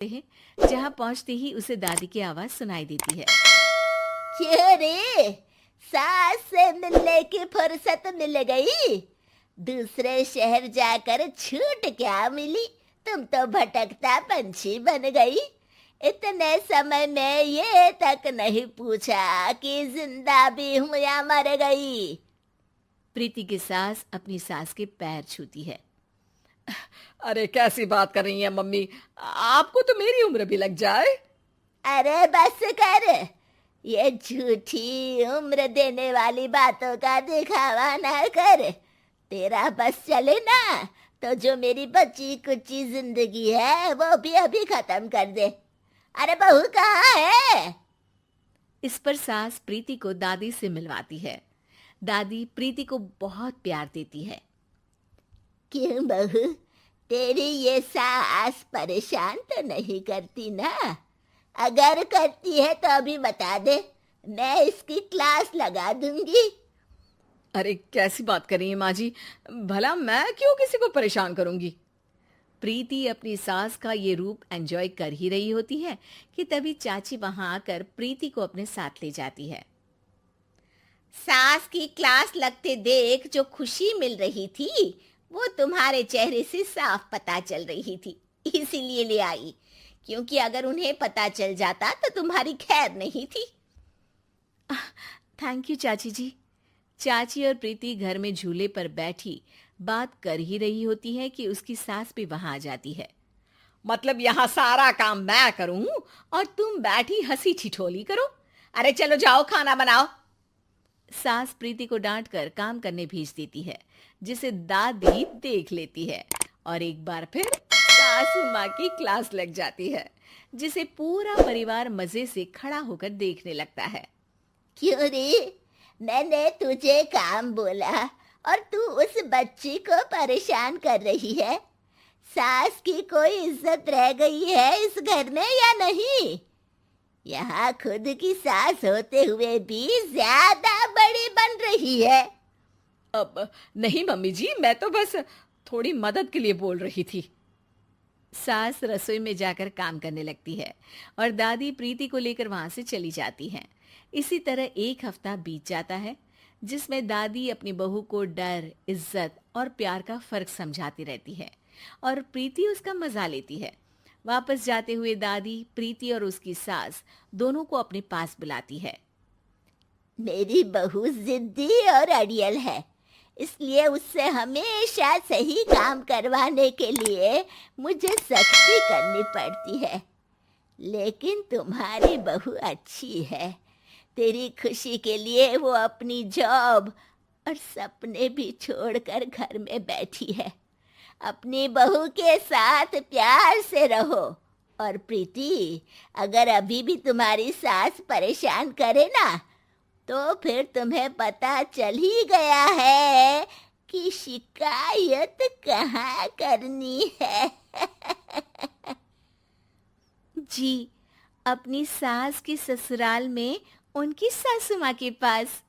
हैं। जहाँ पहुँचते ही उसे दादी की आवाज़ सुनाई देती है। क्यों रे, सास से मिलने की फुर्सत मिल गई? दूसरे शहर जाकर छूट क्या मिली? तुम तो भटकता पंछी बन गई। इतने समय में ये तक नहीं पूछा कि जिंदा भी हूं या मर गई। प्रीति की सास अपनी सास के पैर छूती है। अरे कैसी बात कर रही हैं मम्मी, आपको तो मेरी उम्र भी लग जाए। अरे बस कर, ये झूठी उम्र देने वाली बातों का दिखावा ना कर। तेरा बस चले ना तो जो मेरी बची कुची जिंदगी है वो भी अभी खत्म कर दे। अरे बहू कहाँ है? इस पर सास प्रीति को दादी से मिलवाती है। दादी प्रीति को बहुत प्यार देती है। क्यों बहू, तेरी ये सास परेशान तो नहीं करती ना? अगर करती है तो अभी बता दे, मैं इसकी क्लास लगा दूंगी। अरे कैसी बात कर रही हैं माँ जी, भला मैं क्यों किसी को परेशान करूंगी। प्रीति अपनी सास का ये रूप एंजॉय कर ही रही होती है कि तभी चाची वहां आकर प्रीति को अपने साथ ले जाती है। सास की क्लास लगते देख जो खुशी मिल रही थी वो तुम्हारे चेहरे से साफ पता चल रही थी, इसीलिए ले आई। क्योंकि अगर उन्हें पता चल जाता तो तुम्हारी खैर नहीं थी। थैंक यू चाची जी। चाची और प्रीति घर में झूले पर बैठी बात कर ही रही होती है कि उसकी सास भी वहां आ जाती है। मतलब यहाँ सारा काम मैं करूं और तुम बैठी हंसी ठिठोली करो। अरे चलो जाओ खाना बनाओ। सास प्रीति को डांटकर काम करने भेज देती है, जिसे दादी देख लेती है और एक बार फिर सासू माँ की क्लास लग जाती है, जिसे पूरा परिवार मजे से खड़ा होकर देखने लगता है। क्यों रे, मैंने तुझे काम बोला और तू उस बच्ची को परेशान कर रही है? सास की कोई इज्जत रह गई है इस घर में या नहीं? यहाँ खुद की सास होते हुए भी ज्यादा बड़ी बन रही है। अब नहीं मम्मी जी, मैं तो बस थोड़ी मदद के लिए बोल रही थी। सास रसोई में जाकर काम करने लगती है और दादी प्रीति को लेकर वहां से चली जाती हैं। इसी तरह एक हफ्ता बीत जाता है, जिसमें दादी अपनी बहू को डर, इज्जत और प्यार का फर्क समझाती रहती है और प्रीति उसका मजा लेती है। वापस जाते हुए दादी प्रीति और उसकी सास दोनों को अपने पास बुलाती है। मेरी बहू जिद्दी और अड़ियल है, इसलिए उससे हमेशा सही काम करवाने के लिए मुझे सख्ती करनी पड़ती है। लेकिन तुम्हारी बहू अच्छी है। तेरी खुशी के लिए वो अपनी जॉब और सपने भी छोड़कर घर में बैठी है। अपनी बहू के साथ प्यार से रहो। और प्रीति, अगर अभी भी तुम्हारी सास परेशान करे ना तो फिर तुम्हें पता चल ही गया है कि शिकायत कहाँ करनी है। जी, अपनी सास के ससुराल में उनकी सासू माँ के पास।